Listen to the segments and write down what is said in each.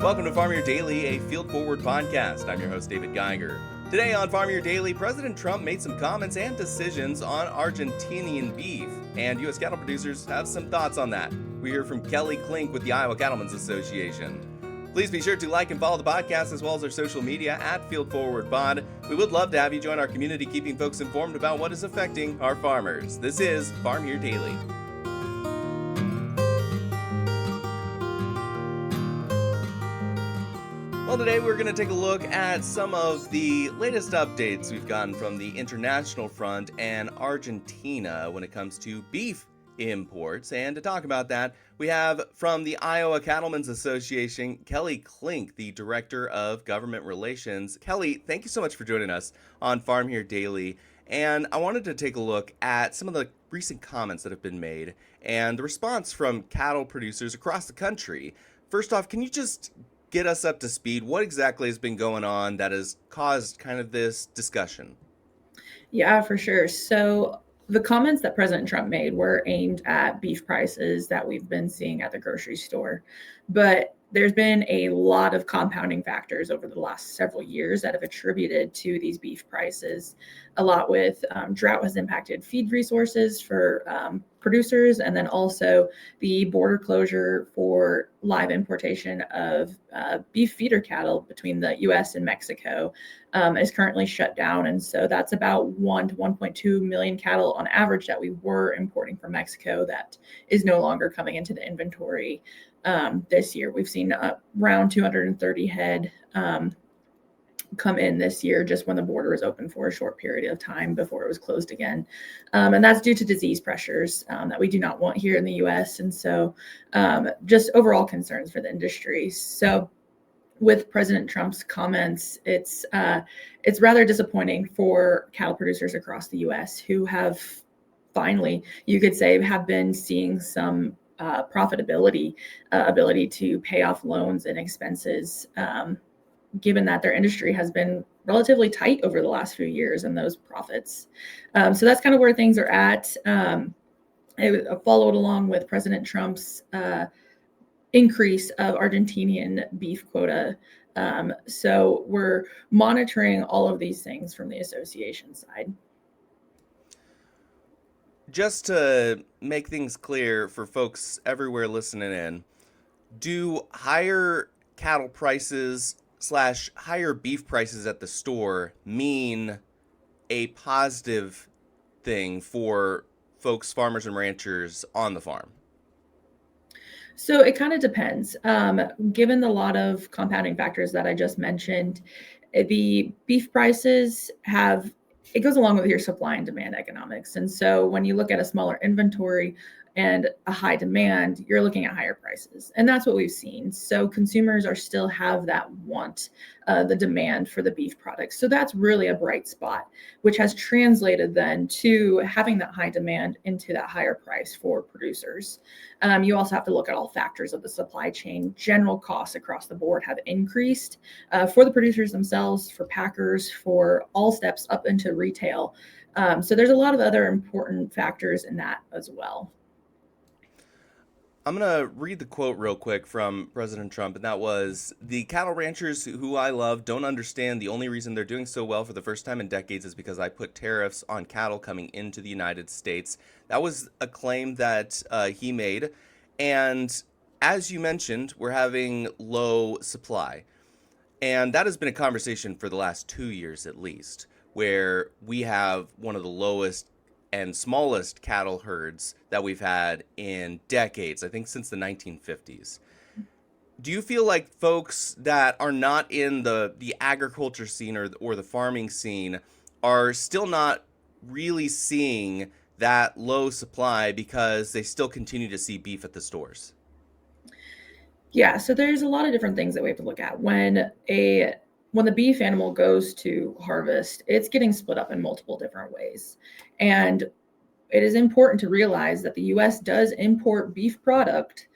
Welcome to Farm Your Daily, a Field Forward podcast. I'm your host, David Geiger. Today on Farm Your Daily, President Trump made some comments and decisions on Argentinian beef, and U.S. cattle producers have some thoughts on that. We hear from Kelli Klink with the Iowa Cattlemen's Association. Please be sure to like and follow the podcast as well as our social media at Field Forward Pod. We would love to have you join our community, keeping folks informed about what is affecting our farmers. This is Farm Your Daily. Well, today we're going to take a look at some of the latest updates we've gotten from the international front and Argentina when it comes to beef imports. And to talk about that, we have from the Iowa Cattlemen's Association, Kelli Klink, the Director of Government Relations. Kelli, thank you so much for joining us on Farm Here Daily. And I wanted to take a look at some of the recent comments that have been made and the response from cattle producers across the country. First off, can you just get us up to speed? What exactly has been going on that has caused kind of this discussion? Yeah, for sure. So the comments that President Trump made were aimed at beef prices that we've been seeing at the grocery store. But there's been a lot of compounding factors over the last several years that have attributed to these beef prices. A lot with drought has impacted feed resources for producers, and then also the border closure for live importation of beef feeder cattle between the U.S. and Mexico is currently shut down. And so that's about 1 to 1.2 million cattle on average that we were importing from Mexico that is no longer coming into the inventory this year. We've seen around 230 head come in this year just when the border was open for a short period of time before it was closed again. And that's due to disease pressures that we do not want here in the U.S. And so just overall concerns for the industry. So with President Trump's comments, it's rather disappointing for cattle producers across the U.S. who have finally, you could say, have been seeing some profitability, ability to pay off loans and expenses, given that their industry has been relatively tight over the last few years and those profits. So that's kind of where things are at. It followed along with President Trump's increase of Argentinian beef quota. So we're monitoring all of these things from the association side. Just to make things clear for folks everywhere listening in, do higher cattle prices / higher beef prices at the store mean a positive thing for folks, farmers and ranchers on the farm? So it kind of depends. Given a lot of compounding factors that I just mentioned, the beef prices it goes along with your supply and demand economics. And so when you look at a smaller inventory and a high demand, you're looking at higher prices. And that's what we've seen. So consumers still have that want, the demand for the beef products. So that's really a bright spot, which has translated then to having that high demand into that higher price for producers. You also have to look at all factors of the supply chain. General costs across the board have increased for the producers themselves, for packers, for all steps up into retail. So there's a lot of other important factors in that as well. I'm going to read the quote real quick from President Trump, and that was, "The cattle ranchers who I love don't understand the only reason they're doing so well for the first time in decades is because I put tariffs on cattle coming into the United States." That was a claim that he made. And as you mentioned, we're having low supply. And that has been a conversation for the last 2 years at least, where we have one of the lowest and smallest cattle herds that we've had in decades, I think since the 1950s. Do you feel like folks that are not in the agriculture scene or the farming scene are still not really seeing that low supply because they still continue to see beef at the stores? Yeah, so there's a lot of different things that we have to look at. When the beef animal goes to harvest, it's getting split up in multiple different ways. And it is important to realize that the U.S. does import beef product,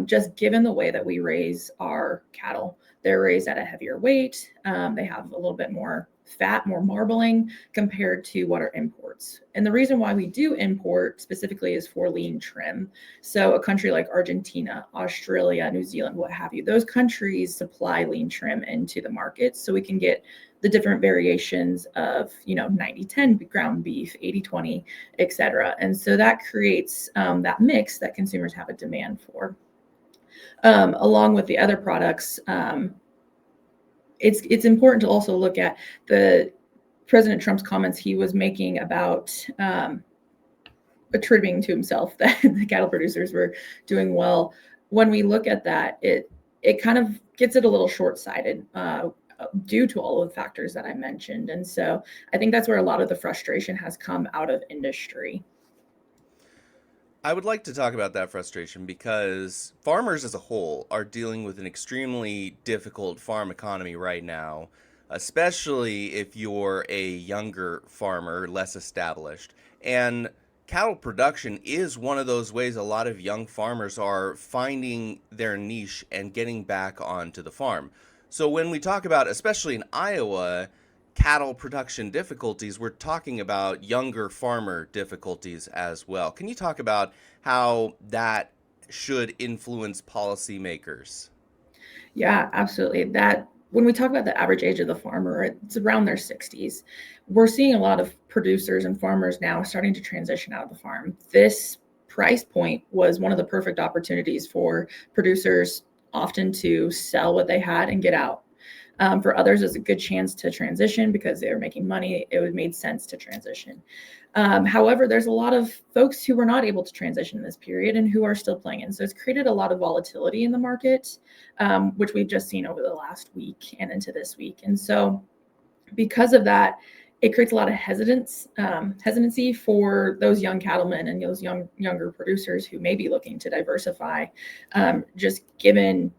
just given the way that we raise our cattle. They're raised at a heavier weight. They have a little bit more fat, more marbling compared to what are imports. And the reason why we do import specifically is for lean trim. So a country like Argentina, Australia, New Zealand, what have you, those countries supply lean trim into the market, so we can get the different variations of 90-10 ground beef, 80-20, etc. And so that creates that mix that consumers have a demand for. Along with the other products, it's important to also look at the President Trump's comments he was making about attributing to himself that the cattle producers were doing well. When we look at that, it kind of gets it a little short-sighted due to all of the factors that I mentioned. And so I think that's where a lot of the frustration has come out of industry. I would like to talk about that frustration because farmers as a whole are dealing with an extremely difficult farm economy right now, especially if you're a younger farmer, less established. And cattle production is one of those ways a lot of young farmers are finding their niche and getting back onto the farm. So when we talk about, especially in Iowa, cattle production difficulties, we're talking about younger farmer difficulties as well. Can you talk about how that should influence policymakers? Yeah, absolutely. That when we talk about the average age of the farmer, it's around their 60s. We're seeing a lot of producers and farmers now starting to transition out of the farm. This price point was one of the perfect opportunities for producers often to sell what they had and get out. For others, it's a good chance to transition because they were making money. It would made sense to transition. However, there's a lot of folks who were not able to transition in this period and who are still playing in. So it's created a lot of volatility in the market, which we've just seen over the last week and into this week. And so because of that, it creates a lot of hesitancy for those young cattlemen and those younger producers who may be looking to diversify, just given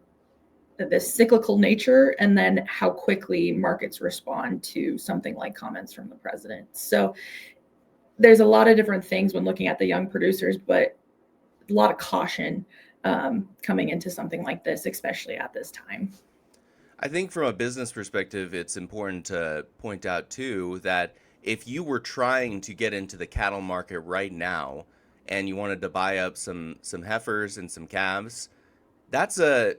the cyclical nature and then how quickly markets respond to something like comments from the president. So there's a lot of different things when looking at the young producers, but a lot of caution coming into something like this, especially at this time. I think from a business perspective, it's important to point out too that if you were trying to get into the cattle market right now and you wanted to buy up some heifers and some calves, that's a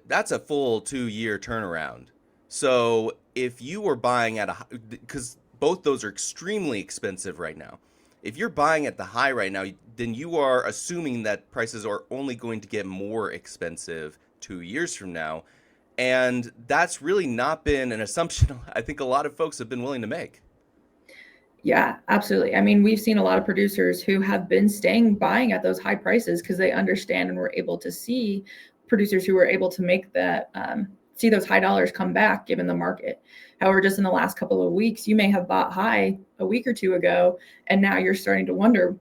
full 2-year turnaround. So if you were buying at because both those are extremely expensive right now. If you're buying at the high right now, then you are assuming that prices are only going to get more expensive 2 years from now. And that's really not been an assumption I think a lot of folks have been willing to make. Yeah, absolutely. I mean, we've seen a lot of producers who have been buying at those high prices because they understand and were able to see producers who were able to make that, see those high dollars come back given the market. However, just in the last couple of weeks, you may have bought high a week or two ago, and now you're starting to wonder,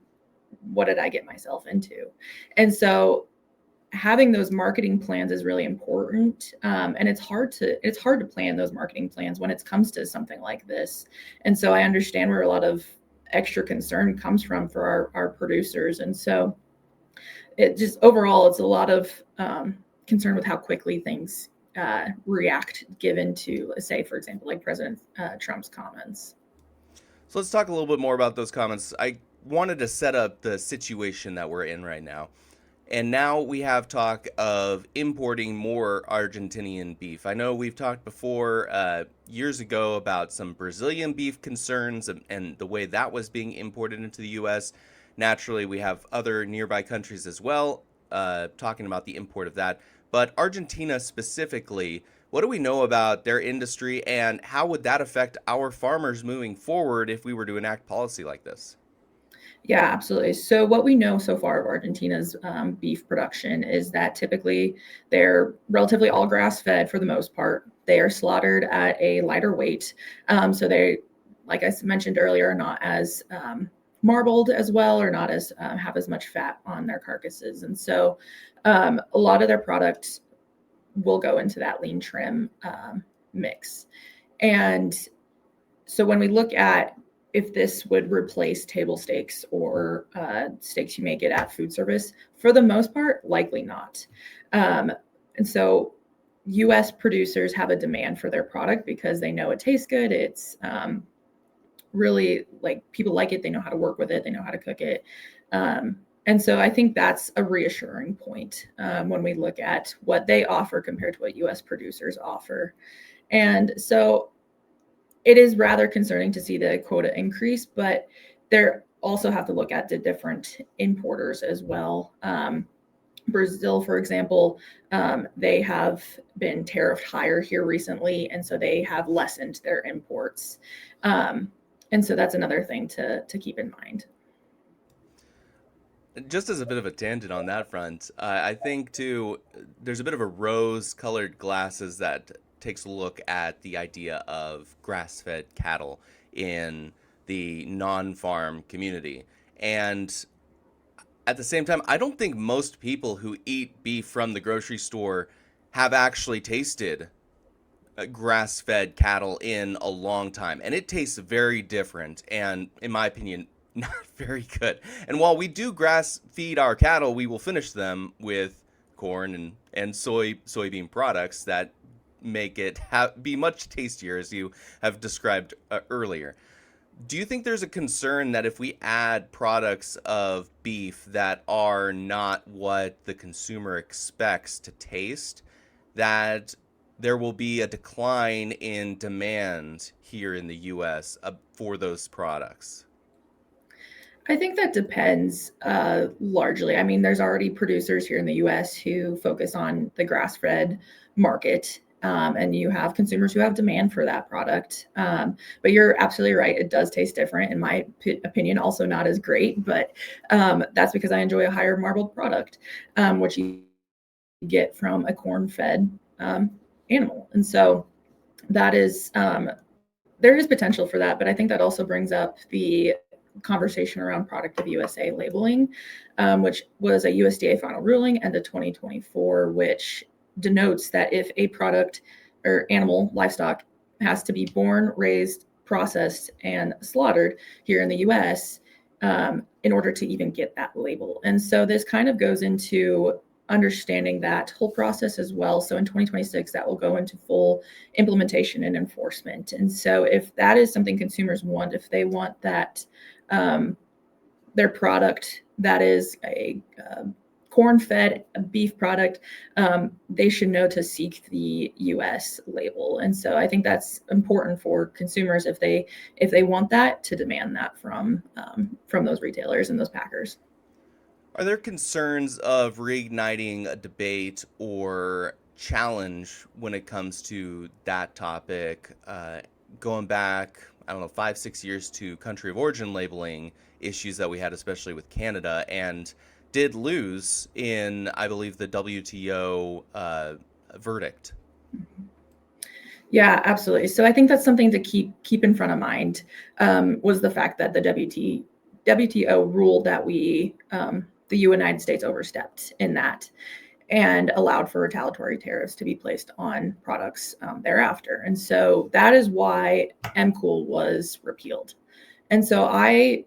what did I get myself into? And so having those marketing plans is really important, and it's hard to plan those marketing plans when it comes to something like this. And so I understand where a lot of extra concern comes from for our producers. And so it just overall, it's a lot of concern with how quickly things react given to, say, for example, like President Trump's comments. So let's talk a little bit more about those comments. I wanted to set up the situation that we're in right now. And now we have talk of importing more Argentinian beef. I know we've talked before years ago about some Brazilian beef concerns and the way that was being imported into the U.S. Naturally, we have other nearby countries as well talking about the import of that. But Argentina specifically, what do we know about their industry and how would that affect our farmers moving forward if we were to enact policy like this? Yeah, absolutely. So what we know so far of Argentina's beef production is that typically they're relatively all grass-fed for the most part. They are slaughtered at a lighter weight. So they, like I mentioned earlier, are not as marbled as well, or not as have as much fat on their carcasses. And so a lot of their products will go into that lean trim mix. And so when we look at if this would replace table steaks or steaks you may get at food service, for the most part, likely not. And so U.S. producers have a demand for their product because they know it tastes good. It's really like people like it. They know how to work with it. They know how to cook it. And so I think that's a reassuring point when we look at what they offer compared to what U.S. producers offer. And so it is rather concerning to see the quota increase, but there also have to look at the different importers as well. Brazil, for example, they have been tariffed higher here recently, and so they have lessened their imports. And so that's another thing to keep in mind. Just as a bit of a tangent on that front, I think too, there's a bit of a rose-colored glasses that takes a look at the idea of grass-fed cattle in the non-farm community. And at the same time, I don't think most people who eat beef from the grocery store have actually tasted grass-fed cattle in a long time, and it tastes very different and in my opinion not very good. And while we do grass feed our cattle, we will finish them with corn and soybean products that make it be much tastier, as you have described earlier. Do you think there's a concern that if we add products of beef that are not what the consumer expects to taste, that there will be a decline in demand here in the US for those products? I think that depends largely. I mean, there's already producers here in the US who focus on the grass fed market. And you have consumers who have demand for that product. But you're absolutely right. It does taste different, in my opinion, also not as great. But that's because I enjoy a higher marbled product, which you get from a corn fed animal. And so that is, there is potential for that. But I think that also brings up the conversation around product of USA labeling, which was a USDA final ruling and a 2024, which denotes that if a product or animal, livestock, has to be born, raised, processed, and slaughtered here in the US in order to even get that label. And so this kind of goes into understanding that whole process as well. So in 2026, that will go into full implementation and enforcement. And so if that is something consumers want, if they want that their product that is a corn-fed beef product, they should know to seek the U.S. label. And so I think that's important for consumers if they want that, to demand that from those retailers and those packers. Are there concerns of reigniting a debate or challenge when it comes to that topic, going back, I don't know, 5, 6 years to country of origin labeling issues that we had, especially with Canada, and did lose in, I believe, the WTO verdict? Yeah, absolutely. So I think that's something to keep in front of mind, was the fact that the WTO ruled that the United States overstepped in that and allowed for retaliatory tariffs to be placed on products thereafter. And so that is why MCOOL was repealed. And so I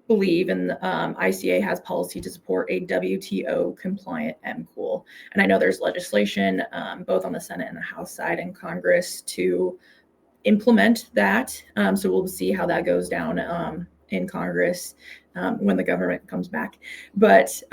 believe, and ICA has policy to support a WTO compliant MCOOL. And I know there's legislation both on the Senate and the House side in Congress to implement that. So we'll see how that goes down in Congress when the government comes back. But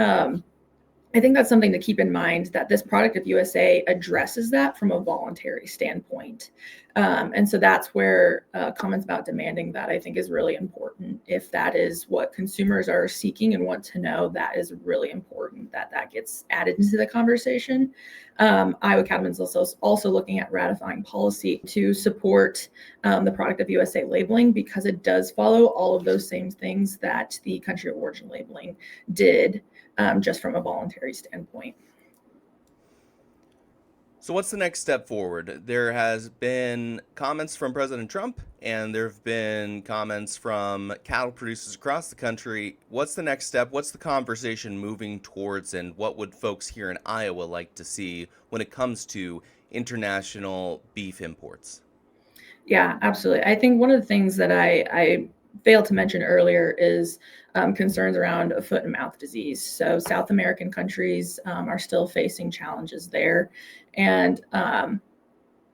I think that's something to keep in mind, that this product of USA addresses that from a voluntary standpoint. And so that's where comments about demanding that, I think, is really important. If that is what consumers are seeking and want to know, that is really important that that gets added into the conversation. Iowa Cattlemen is also looking at ratifying policy to support the product of USA labeling, because it does follow all of those same things that the country of origin labeling did, just from a voluntary standpoint. So, what's the next step forward? There has been comments from President Trump, and there have been comments from cattle producers across the country. What's the next step? What's the conversation moving towards, and what would folks here in Iowa like to see when it comes to international beef imports? Yeah, absolutely. I think one of the things that I failed to mention earlier is concerns around foot and mouth disease. So South American countries are still facing challenges there. And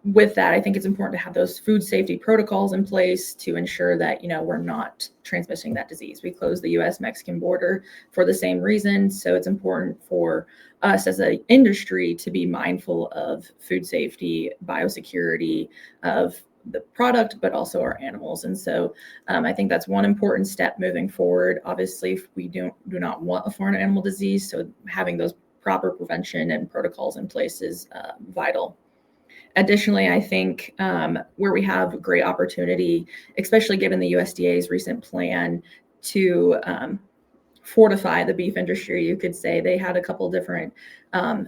with that, I think it's important to have those food safety protocols in place to ensure that, we're not transmitting that disease. We closed the U.S.-Mexican border for the same reason. So it's important for us as an industry to be mindful of food safety, biosecurity of the product, but also our animals. And so I think that's one important step moving forward. Obviously, if we do not want a foreign animal disease, so having those proper prevention and protocols in place is vital. Additionally, I think where we have great opportunity, especially given the USDA's recent plan to fortify the beef industry, you could say they had a couple different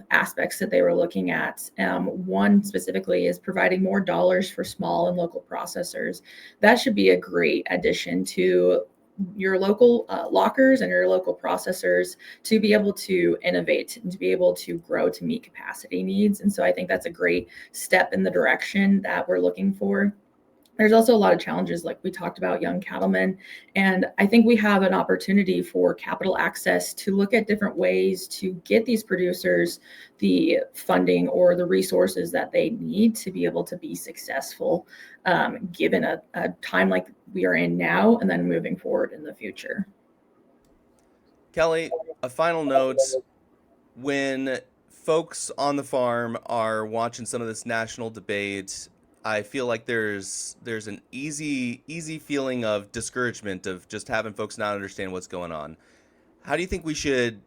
aspects that they were looking at. One specifically is providing more dollars for small and local processors. That should be a great addition to your local lockers and your local processors to be able to innovate and to be able to grow to meet capacity needs. And so I think that's a great step in the direction that we're looking for. There's also a lot of challenges, like we talked about, young cattlemen. And I think we have an opportunity for capital access to look at different ways to get these producers the funding or the resources that they need to be able to be successful, given a time like we are in now and then moving forward in the future. Kelli, a final note. When folks on the farm are watching some of this national debate, I feel like there's an easy feeling of discouragement of just having folks not understand what's going on. How do you think we should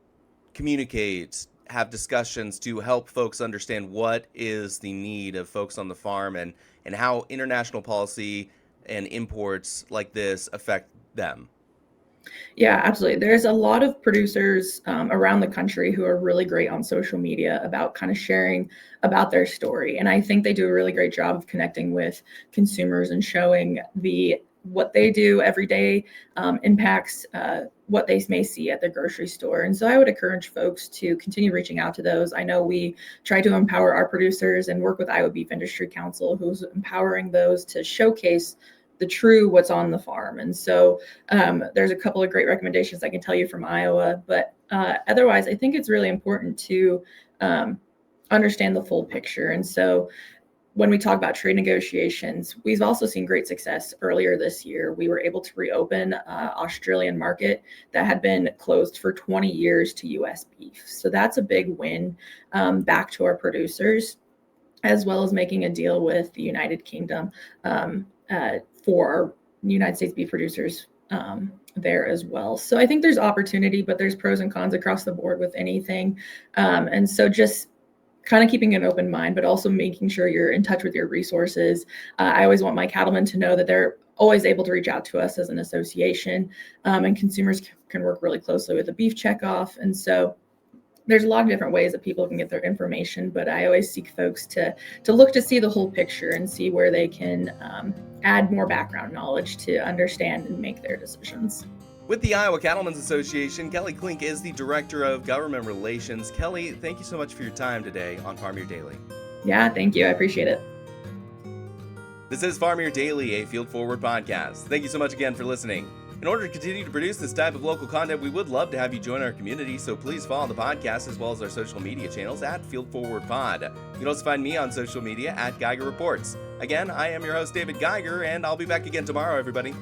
communicate, have discussions to help folks understand what is the need of folks on the farm and how international policy and imports like this affect them? Yeah, absolutely. There's a lot of producers around the country who are really great on social media about kind of sharing about their story. And I think they do a really great job of connecting with consumers and showing what they do every day impacts what they may see at the grocery store. And so I would encourage folks to continue reaching out to those. I know we try to empower our producers and work with Iowa Beef Industry Council, who's empowering those to showcase the true what's on the farm. And so there's a couple of great recommendations I can tell you from Iowa, but otherwise, I think it's really important to understand the full picture. And so when we talk about trade negotiations, we've also seen great success earlier this year. We were able to reopen Australian market that had been closed for 20 years to US beef. So that's a big win back to our producers, as well as making a deal with the United Kingdom for our United States beef producers there as well. So I think there's opportunity, but there's pros and cons across the board with anything. And so just kind of keeping an open mind, but also making sure you're in touch with your resources. I always want my cattlemen to know that they're always able to reach out to us as an association, and consumers can work really closely with the beef checkoff. And so there's a lot of different ways that people can get their information, but I always seek folks to look to see the whole picture and see where they can add more background knowledge to understand and make their decisions. With the Iowa Cattlemen's Association, Kelli Klink is the Director of Government Relations. Kelli, thank you so much for your time today on Farm Your Daily. Yeah, thank you. I appreciate it. This is Farm Your Daily, a Field Forward podcast. Thank you so much again for listening. In order to continue to produce this type of local content, we would love to have you join our community, so please follow the podcast as well as our social media channels at Field Forward Pod. You can also find me on social media at Geiger Reports. Again, I am your host, David Geiger, and I'll be back again tomorrow, everybody.